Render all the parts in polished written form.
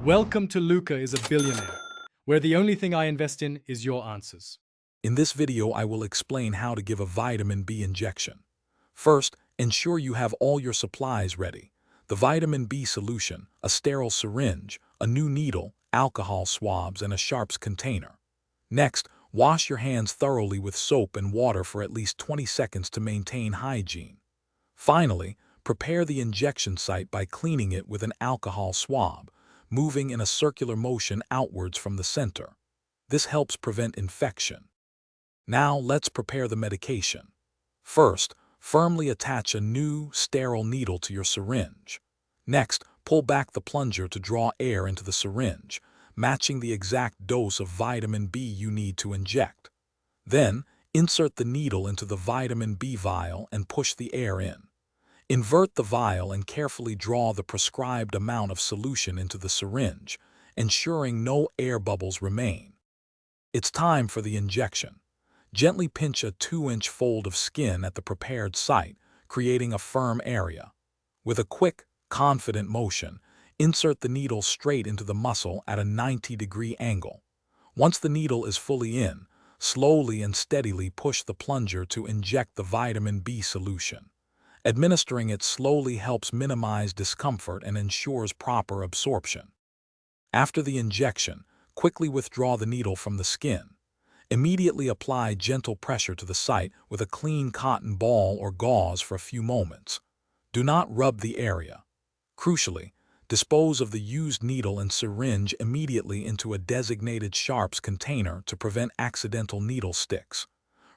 Welcome to Luca is a Billionaire, where the only thing I invest in is your answers. In this video, I will explain how to give a vitamin B injection. First, ensure you have all your supplies ready. The vitamin B solution, a sterile syringe, a new needle, alcohol swabs, and a sharps container. Next, wash your hands thoroughly with soap and water for at least 20 seconds to maintain hygiene. Finally, prepare the injection site by cleaning it with an alcohol swab, moving in a circular motion outwards from the center. This helps prevent infection. Now let's prepare the medication. First, firmly attach a new, sterile needle to your syringe. Next, pull back the plunger to draw air into the syringe, matching the exact dose of vitamin B you need to inject. Then, insert the needle into the vitamin B vial and push the air in. Invert the vial and carefully draw the prescribed amount of solution into the syringe, ensuring no air bubbles remain. It's time for the injection. Gently pinch a 2-inch fold of skin at the prepared site, creating a firm area. With a quick, confident motion, insert the needle straight into the muscle at a 90-degree angle. Once the needle is fully in, slowly and steadily push the plunger to inject the vitamin B solution. Administering it slowly helps minimize discomfort and ensures proper absorption. After the injection, quickly withdraw the needle from the skin. Immediately apply gentle pressure to the site with a clean cotton ball or gauze for a few moments. Do not rub the area. Crucially, dispose of the used needle and syringe immediately into a designated sharps container to prevent accidental needle sticks.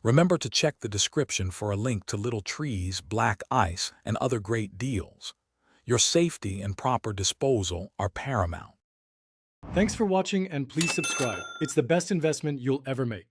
Remember to check the description for a link to Little Trees, Black Ice, and other great deals. Your safety and proper disposal are paramount. Thanks for watching and please subscribe. It's the best investment you'll ever make.